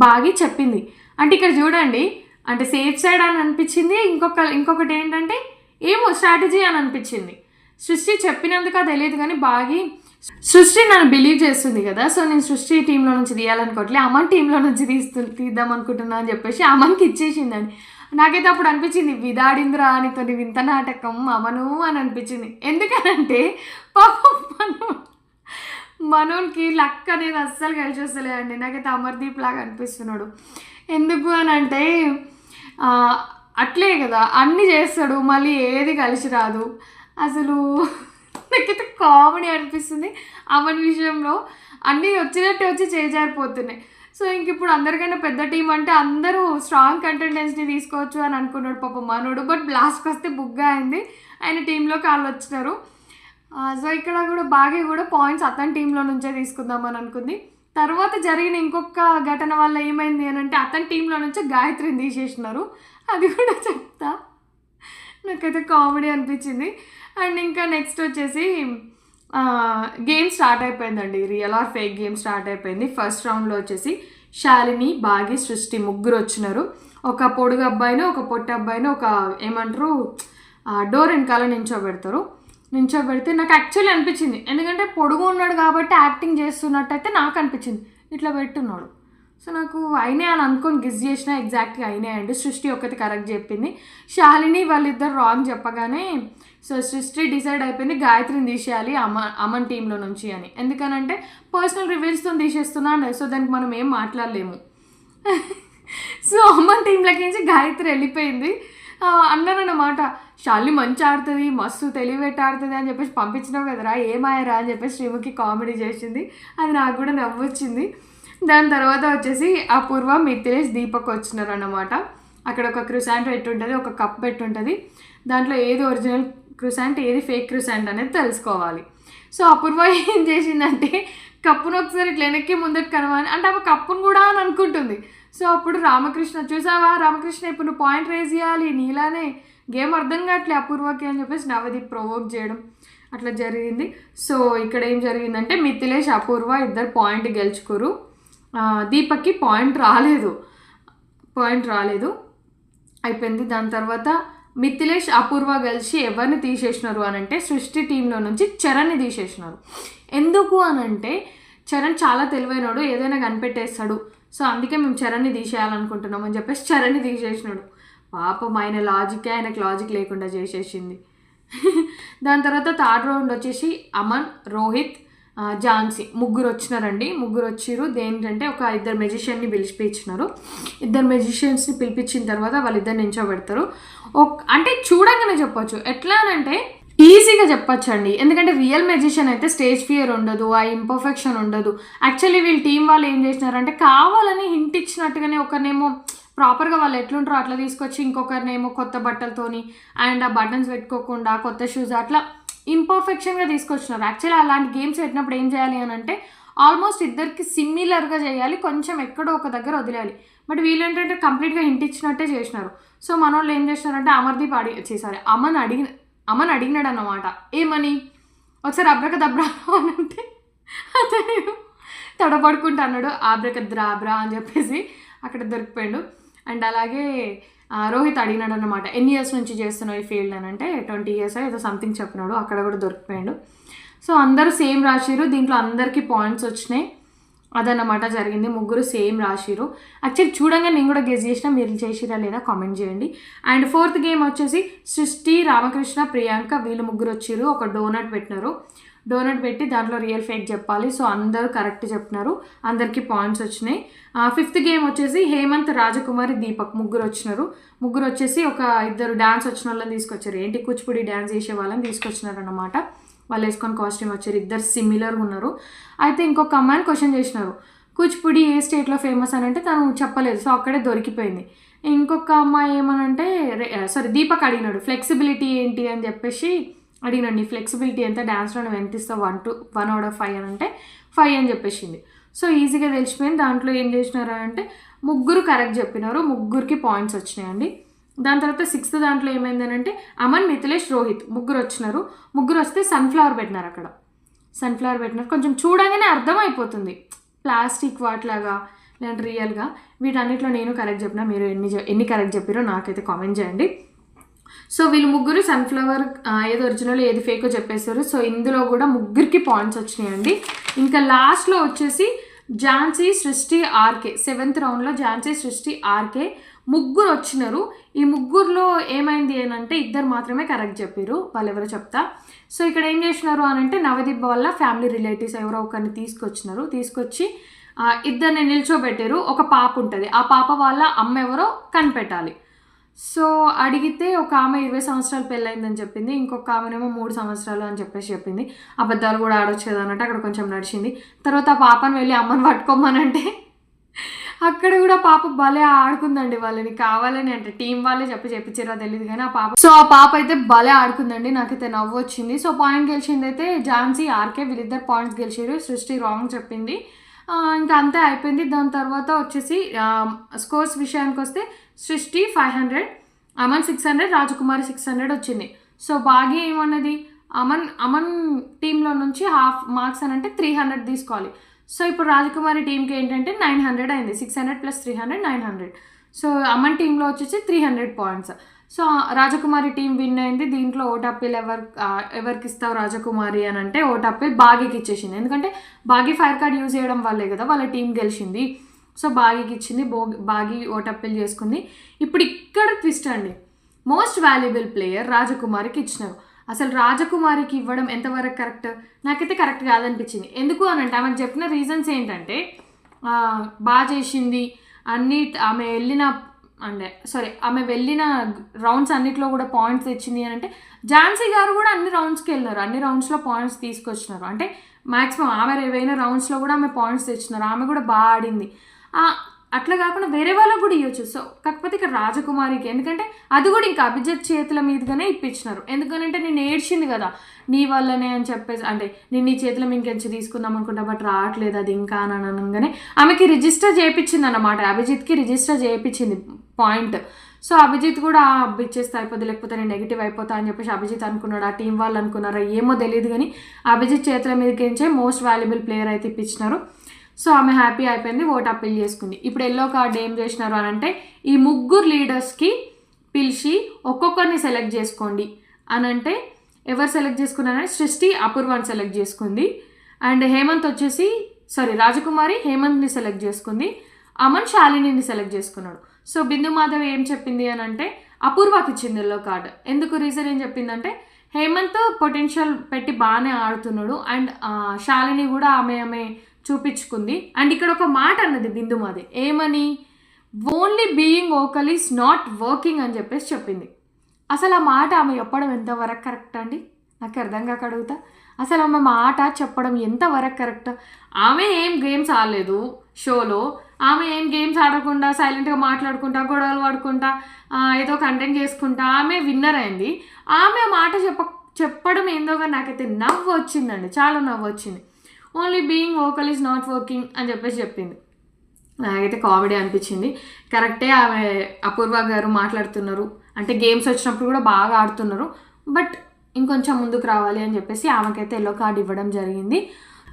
బాగి చెప్పింది. అంటే ఇక్కడ చూడండి, అంటే సేఫ్ సైడ్ అని అనిపించింది, ఇంకొకటి ఏంటంటే ఏమో స్ట్రాటజీ అని అనిపించింది. సృష్టి చెప్పినందుకు తెలియదు కానీ సృష్టి నన్ను బిలీవ్ చేస్తుంది కదా, సో నేను సృష్టి టీంలో నుంచి తీయాలనుకోవట్లే, అమన్ టీంలో నుంచి తీద్దాం అనుకుంటున్నా అని చెప్పేసి అమన్కి ఇచ్చేసిందండి. నాకైతే అప్పుడు అనిపించింది విదాడింద్ర అని తోని వింత నాటకం అమను అని అనిపించింది. ఎందుకనంటే పాపం మనోన్కి లక్ అనేది అస్సలు కలిసి వస్తలేదండి. నాకైతే అమర్దీప్ లాగా అనిపిస్తున్నాడు. ఎందుకు అని అంటే అట్లే కదా అన్నీ చేస్తాడు, మళ్ళీ ఏది కలిసి రాదు. అసలు నాకైతే కామెడీ అనిపిస్తుంది. అమన్ విషయంలో అన్నీ వచ్చినట్టే వచ్చి చేజారిపోతున్నాయి. సో ఇంక ఇప్పుడు అందరికైనా పెద్ద టీం అంటే అందరూ స్ట్రాంగ్ కంటెండెన్స్ని తీసుకోవచ్చు అని అనుకున్నాడు పాపం మనోడు. బట్ లాస్ట్కి వస్తే బుగ్గా అయింది, ఆయన టీంలోకి వాళ్ళు వచ్చినారు. సో ఇక్కడ కూడా బాగా కూడా పాయింట్స్ అతని టీంలో నుంచే తీసుకుందామని అనుకుంది. తర్వాత జరిగిన ఇంకొక ఘటన వల్ల ఏమైంది అని అంటే అతని టీంలో నుంచే గాయత్రిని తీసేసినారు. అది కూడా చెప్తా, నాకైతే కామెడీ అనిపించింది. అండ్ ఇంకా నెక్స్ట్ వచ్చేసి గేమ్ స్టార్ట్ అయిపోయిందండి, real are fake game start అయిపోయింది. ఫస్ట్ రౌండ్లో వచ్చేసి శాలిని, బాగి, సృష్టి ముగ్గురు వచ్చినారు. ఒక పొడుగు అబ్బాయిని, ఒక పొట్టి అబ్బాయిని ఒక ఏమంటారు డోర్ వెనకాల నించోబెడితే నాకు యాక్చువల్లీ అనిపించింది, ఎందుకంటే పొడుగు ఉన్నాడు కాబట్టి యాక్టింగ్ చేస్తున్నట్టయితే నాకు అనిపించింది, ఇట్లా పెట్టున్నాడు. సో నాకు అయినాయి అని అనుకొని గెస్ చేసినా ఎగ్జాక్ట్గా అయినాయండి. సృష్టి ఒక్కటి కరెక్ట్ చెప్పింది. శాలిని వాళ్ళిద్దరు రాంగ్ చెప్పగానే సో సృష్టి డిసైడ్ అయిపోయింది గాయత్రిని తీసేయాలి అమన్ టీంలో నుంచి అని. ఎందుకనంటే పర్సనల్ రివెంజ్తో తీసేస్తున్నాను, సో దానికి మనం ఏం మాట్లాడలేము. సో అమన్ టీంలోకి నుంచి గాయత్రి వెళ్ళిపోయింది. అన్నారన్నమాట, శాలిని మంచి ఆడుతుంది, మస్తు తెలివిపెట్టి ఆడుతుంది అని చెప్పేసి పంపించినావు కదరా, ఏమాయరా అని చెప్పేసి శ్రీముఖి కామెడీ చేసింది. అది నాకు కూడా నవ్వొచ్చింది. దాని తర్వాత వచ్చేసి అపూర్వ, మిథిలేష్, దీపక్ వచ్చినారు అన్నమాట. అక్కడ ఒక క్రుసాంట్ పెట్టుంటుంది, ఒక కప్ పెట్టుంటుంది. దాంట్లో ఏది ఒరిజినల్ క్రుసాంట్ ఏది ఫేక్ క్రుసాంట్ అనేది తెలుసుకోవాలి. సో అపూర్వ ఏం చేసిందంటే కప్పును ఒకసారి ఇట్లా వెనక్కి ముందటి కనవాలి అంటే ఆమె కప్పును కూడా అని అనుకుంటుంది. సో అప్పుడు రామకృష్ణ, చూసావా రామకృష్ణ ఇప్పుడు నువ్వు పాయింట్ రేజ్ చేయాలి, నీలానే గేమ్ అర్థం కావట్లే అపూర్వకి అని చెప్పేసి నవదీప్ ప్రొవోక్ చేయడం అట్లా జరిగింది. సో ఇక్కడ ఏం జరిగిందంటే మిథిలేష్, అపూర్వ ఇద్దరు పాయింట్ గెలుచుకోరు. దీపక్కి పాయింట్ రాలేదు అయిపోయింది. దాని తర్వాత మిథిలేష్, అపూర్వ కలిసి ఎవరిని తీసేసినారు అని అంటే సృష్టి టీంలో నుంచి చరణ్ని తీసేసినారు. ఎందుకు అని అంటే చరణ్ చాలా తెలివైనడు, ఏదైనా కనిపెట్టేస్తాడు, సో అందుకే మేము చరణ్ని తీసేయాలనుకుంటున్నాం అని చెప్పేసి చరణ్ని తీసేసినాడు. పాపం ఆయనకు లాజిక్ లేకుండా చేసేసింది. దాని తర్వాత థర్డ్ రౌండ్ వచ్చేసి అమన్, రోహిత్, ఝాన్సీ ముగ్గురు వచ్చినారండి. ముగ్గురు వచ్చిరు. దేంటంటే ఒక ఇద్దరు మెజిషియన్ని పిలిపించినారు. ఇద్దరు మెజిషియన్స్ని పిలిపించిన తర్వాత వాళ్ళిద్దరు నించోబెడతారు. అంటే చూడంగానే చెప్పొచ్చు, ఎట్లా అంటే ఈజీగా చెప్పొచ్చు అండి. ఎందుకంటే రియల్ మెజిషియన్ అయితే స్టేజ్ ఫియర్ ఉండదు, ఆ ఇంపర్ఫెక్షన్ ఉండదు. యాక్చువల్లీ వీళ్ళు టీం వాళ్ళు ఏం చేసినారంటే కావాలని హింట్ ఇచ్చినట్టుగానే ఒకరినేమో ప్రాపర్గా వాళ్ళు ఎట్లుంటారో అట్లా తీసుకొచ్చి ఇంకొకరినేమో కొత్త బట్టలతోని అండ్ ఆ బటన్స్ పెట్టుకోకుండా కొత్త షూస్ అట్లా ఇంపర్ఫెక్షన్గా తీసుకొచ్చినారు. యాక్చువల్లీ అలాంటి గేమ్స్ పెట్టినప్పుడు ఏం చేయాలి అని అంటే ఆల్మోస్ట్ ఇద్దరికి సిమిలర్గా చేయాలి, కొంచెం ఎక్కడో ఒక దగ్గర వదిలేయాలి. బట్ వీళ్ళు ఏంటంటే కంప్లీట్గా హింట్ ఇచ్చినట్టే చేసినారు. సో మన వాళ్ళు ఏం చేసినారంటే అమర్దీప్ అమన్ అడిగినాడు అన్నమాట, ఏమని ఒకసారి అబ్రకదబ్రా అని అంటే అతను తడపడుకుంటా అన్నాడు, ఆబ్రకద్రాబ్రా అని చెప్పేసి అక్కడ దొరికిపోయాడు. అండ్ అలాగే రోహిత్ అడిగినాడు అన్నమాట, ఎన్ని ఇయర్స్ నుంచి చేస్తున్నావు ఈ ఫీల్డ్ అని అంటే 20 years ఏదో సంథింగ్ చెప్పినాడు, అక్కడ కూడా దొరికిపోయాడు. సో అందరూ సేమ్ రాసిరు, దీంట్లో అందరికీ పాయింట్స్ వచ్చినాయి. అదన్నమాట జరిగింది. ముగ్గురు సేమ్ రాసిరు. యాక్చువల్లీ చూడంగా నేను కూడా గెస్ చేసినా, మీరు చేసిరా లేదా కామెంట్ చేయండి. అండ్ ఫోర్త్ గేమ్ వచ్చేసి సృష్టి, రామకృష్ణ, ప్రియాంక వీళ్ళు ముగ్గురు వచ్చిరు. ఒక డోనట్ పెట్టినారు. డోనట్ పెట్టి దాంట్లో రియల్ ఫేక్ చెప్పాలి. సో అందరూ కరెక్ట్ చెప్పినారు, అందరికీ పాయింట్స్ వచ్చినాయి. ఫిఫ్త్ గేమ్ వచ్చేసి హేమంత్, రాజకుమారి, దీపక్ ముగ్గురు వచ్చినారు. ముగ్గురు వచ్చేసి ఒక ఇద్దరు డ్యాన్స్ వచ్చిన వాళ్ళని తీసుకొచ్చారు. ఏంటి కూచిపూడి డ్యాన్స్ చేసే వాళ్ళని తీసుకొచ్చినారు అన్నమాట. వాళ్ళు వేసుకొని కాస్ట్యూమ్ వచ్చారు, ఇద్దరు సిమిలర్గా ఉన్నారు. అయితే ఇంకొక అమ్మాయిని క్వశ్చన్ చేసినారు, కూచిపూడి ఏ స్టేట్లో ఫేమస్ అని అంటే తను చెప్పలేదు, సో అక్కడే దొరికిపోయింది. ఇంకొక అమ్మాయి ఏమనంటే దీపక్ అడిగినాడు ఫ్లెక్సిబిలిటీ ఏంటి అని చెప్పేసి అడిగినాడు, నీ ఫ్లెక్సిబిలిటీ ఎంత డ్యాన్స్లో నువ్వు ఎంత ఇస్తావు 1 out of 5 అని అంటే 5 అని చెప్పేసింది. సో ఈజీగా తెలిసిపోయింది. దాంట్లో ఏం చేసినారు అంటే ముగ్గురు కరెక్ట్ చెప్పినారు, ముగ్గురికి పాయింట్స్ వచ్చినాయండి. దాని తర్వాత సిక్స్త్ దాంట్లో ఏమైందని అంటే అమన్, మిథిలేష్, రోహిత్ ముగ్గురు వచ్చినారు. ముగ్గురు వస్తే సన్ఫ్లవర్ పెట్టినారు. అక్కడ సన్ఫ్లవర్ పెట్టినారు. కొంచెం చూడగానే అర్థమైపోతుంది ప్లాస్టిక్ వాటిలాగా లేదంటే రియల్గా. వీటన్నిటిలో నేను కరెక్ట్ చెప్పినా, మీరు ఎన్ని కరెక్ట్ చెప్పారో నాకైతే కామెంట్ చేయండి. సో వీళ్ళు ముగ్గురు సన్ఫ్లవర్ ఏది ఒరిజినల్ ఏది ఫేకో చెప్పేశారు. సో ఇందులో కూడా ముగ్గురికి పాయింట్స్ వచ్చినాయండి. ఇంకా లాస్ట్లో వచ్చేసి ఝాన్సీ, సృష్టి, ఆర్కే 7th రౌండ్లో ఝాన్సీ, సృష్టి, ఆర్కే ముగ్గురు వచ్చినారు. ఈ ముగ్గురులో ఏమైంది అంటే ఇద్దరు మాత్రమే కరెక్ట్ చెప్పారు, వాళ్ళు ఎవరో చెప్తా. సో ఇక్కడ ఏం చేసినారు అని అంటే నవదీప్ వల్ల ఫ్యామిలీ రిలేటివ్స్ ఎవరో ఒకరిని తీసుకొచ్చి ఇద్దరిని నిల్చోబెట్టారు. ఒక పాప ఉంటుంది, ఆ పాప వాళ్ళ అమ్మ ఎవరో కనిపెట్టాలి. సో అడిగితే ఒక ఆమె 20 సంవత్సరాలు పెళ్ళయిందని చెప్పింది, ఇంకొక ఆమెనేమో 3 సంవత్సరాలు అని చెప్పేసి చెప్పింది. అబద్ధాలు కూడా ఆడొచ్చు కదా అన్నట్టు అక్కడ కొంచెం నడిచింది. తర్వాత ఆ పాపను వెళ్ళి అమ్మని పట్టుకోమనంటే అక్కడ కూడా పాప భలే ఆడుకుందండి. వాళ్ళని కావాలని అంటే టీం వాళ్ళే చెప్పించారో తెలియదు కానీ ఆ పాప అయితే భలే ఆడుకుందండి, నాకైతే నవ్వు వచ్చింది. సో పాయింట్ గెలిచింది అయితే ఝాన్సీ, ఆర్కే వీళ్ళిద్దరు పాయింట్స్ గెలిచారు. సృష్టి రాంగ్ చెప్పింది. ఇంకా అంతే అయిపోయింది. దాని తర్వాత వచ్చేసి స్కోర్స్ విషయానికి వస్తే సృష్టి 500, అమన్ 600, రాజకుమారి 600 వచ్చింది. సో భాగ్య ఏమన్నది, అమన్ టీంలో నుంచి హాఫ్ మార్క్స్ అని అంటే 300 తీసుకోవాలి. సో ఇప్పుడు రాజకుమారి టీంకి ఏంటంటే 900 అయింది. 600 + 300 900. సో అమన్ టీంలో వచ్చేసి 300 పాయింట్స్. సో రాజకుమారి టీం విన్ అయింది. దీంట్లో ఓటాపిల్ ఎవరికి ఇస్తావు రాజకుమారి అని అంటే ఓటాపిల్ భాగ్యకి ఇచ్చేసింది. ఎందుకంటే భాగ్య ఫైర్ కార్డ్ యూజ్ చేయడం వల్లే కదా వాళ్ళ టీం గెలిచింది. సో బాగీకి ఇచ్చింది, బాగీ ఓట్ అప్పీల్ చేసుకుంది. ఇప్పుడు ఇక్కడ ట్విస్ట్ అండి, మోస్ట్ వాల్యుబుల్ ప్లేయర్ రాజకుమారికి ఇచ్చినారు. అసలు రాజకుమారికి ఇవ్వడం ఎంతవరకు కరెక్ట్? నాకైతే కరెక్ట్ కాదనిపించింది. ఎందుకు అని అంటే ఆమెకు చెప్పిన రీజన్స్ ఏంటంటే బాగా చేసింది ఆమె వెళ్ళిన రౌండ్స్ అన్నిట్లో కూడా పాయింట్స్ తెచ్చింది అని అంటే, ఝాన్సీ గారు కూడా అన్ని రౌండ్స్కి వెళ్ళినారు, అన్ని రౌండ్స్లో పాయింట్స్ తీసుకొచ్చినారు. అంటే మ్యాక్సిమం ఆమె 20 రౌండ్స్లో కూడా ఆమె పాయింట్స్ తెచ్చినారు, ఆమె కూడా బాగా ఆడింది. అట్లా కాకుండా వేరే వాళ్ళకు కూడా ఇవ్వచ్చు. సో కాకపోతే ఇక్కడ రాజకుమారికి, ఎందుకంటే అది కూడా ఇంకా అభిజిత్ చేతుల మీదుగానే ఇప్పించినారు. ఎందుకనంటే నేను ఏడ్చింది కదా నీ వల్లనే అని చెప్పేసి, అంటే నేను నీ చేతుల మీదకి తీసుకుందాం అనుకుంటా బట్ రావట్లేదు అది ఇంకా అని అనగానే ఆమెకి రిజిస్టర్ చేయించింది అన్నమాట, అభిజిత్కి రిజిస్టర్ చేయించింది పాయింట్. సో అభిజిత్ కూడా ఇచ్చేస్తే అయిపోద్ది, లేకపోతే నేను నెగిటివ్ అయిపోతా అని చెప్పేసి అభిజిత్ అనుకున్నాడు, ఆ టీం వాళ్ళు అనుకున్నారా ఏమో తెలియదు. కానీ అభిజిత్ చేతుల మీదకించే మోస్ట్ వాల్యుబుల్ ప్లేయర్ అయితే ఇప్పించినారు. సో ఆమె హ్యాపీ అయిపోయింది, ఓట్ అప్పీల్ చేసుకుంది. ఇప్పుడు ఎల్లో కార్డ్ ఏం చేసినారు అని అంటే, ఈ 3 లీడర్స్కి పిలిచి ఒక్కొక్కరిని సెలెక్ట్ చేసుకోండి అని అంటే, ఎవరు సెలెక్ట్ చేసుకున్నారంటే సృష్టి అపూర్వాన్ని సెలెక్ట్ చేసుకుంది. అండ్ రాజకుమారి హేమంత్ని సెలెక్ట్ చేసుకుంది, అమన్ శాలినిని సెలెక్ట్ చేసుకున్నాడు. సో బిందు మాధవ్ ఏం చెప్పింది అని అంటే అపూర్వకి ఇచ్చింది ఎల్లో కార్డ్. ఎందుకు రీజన్ ఏం చెప్పిందంటే, హేమంత్ పొటెన్షియల్ పెట్టి బాగానే ఆడుతున్నాడు అండ్ శాలిని కూడా ఆమె చూపించుకుంది. అండ్ ఇక్కడ ఒక మాట అన్నది బిందు మాధవ్, ఏమని, only being vocal is not working అని చెప్పేసి చెప్పింది. అసలు ఆ మాట ఆమె చెప్పడం ఎంతవరకు కరెక్ట్ అండి? నాకు అర్థం కాక అడుగుతా. అసలు ఆమె మాట చెప్పడం ఎంతవరకు కరెక్ట్? ఆమె ఏం గేమ్స్ ఆడలేదు షోలో, ఆమె ఏం గేమ్స్ ఆడకుండా సైలెంట్గా మాట్లాడుకుంటా గొడవలు పడుకుంటా ఏదో కంటెంట్ చేసుకుంటా ఆమె విన్నర్ అయింది. ఆమె మాట చెప్పడం ఏందో కానీ నాకైతే నవ్వు వచ్చిందండి, చాలా నవ్వు వచ్చింది. Only being vocal is not working అని చెప్పేసి చెప్పింది. నాకైతే కామెడీ అనిపించింది. కరెక్టే, ఆమె అపూర్వ గారు మాట్లాడుతున్నారు అంటే గేమ్స్ వచ్చినప్పుడు కూడా బాగా ఆడుతున్నారు, బట్ ఇంకొంచెం ముందుకు రావాలి అని చెప్పేసి ఆమెకైతే ఎల్లో కార్డ్ ఇవ్వడం జరిగింది.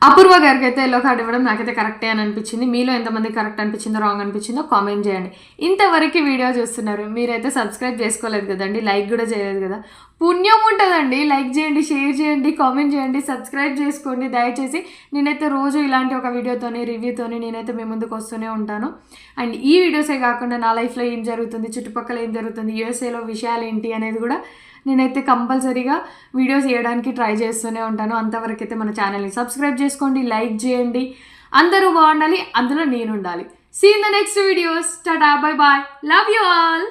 అపూర్వ గారికి అయితే ఎల్లో కార్డ్ ఇవ్వడం నాకైతే కరెక్టే అని అనిపించింది. మీలో ఎంతమంది కరెక్ట్ అనిపించిందో రాంగ్ అనిపించిందో కామెంట్ చేయండి. ఇంతవరకు వీడియో చూస్తున్నారు, మీరైతే సబ్స్క్రైబ్ చేసుకోలేదు కదండి, లైక్ కూడా చేయలేదు కదా, పుణ్యం ఉంటుందండి. లైక్ చేయండి, షేర్ చేయండి, కామెంట్ చేయండి, సబ్స్క్రైబ్ చేసుకోండి దయచేసి. నేనైతే రోజు ఇలాంటి ఒక వీడియోతోని రివ్యూతోని నేనైతే మీ ముందుకు వస్తూనే ఉంటాను. అండ్ ఈ వీడియోసే కాకుండా నా లైఫ్లో ఏం జరుగుతుంది, చుట్టుపక్కల ఏం జరుగుతుంది, యూఎస్ఏలో విషయాలు ఏంటి అనేది కూడా నేనైతే కంపల్సరీగా వీడియోస్ చేయడానికి ట్రై చేస్తూనే ఉంటాను. అంతవరకు అయితే మన ఛానల్ని సబ్స్క్రైబ్ చేసుకోండి, లైక్ చేయండి. అందరూ బాగుండాలి, అందులో నేను ఉండాలి. See in the next videos. టాటా, bye bye, love you all.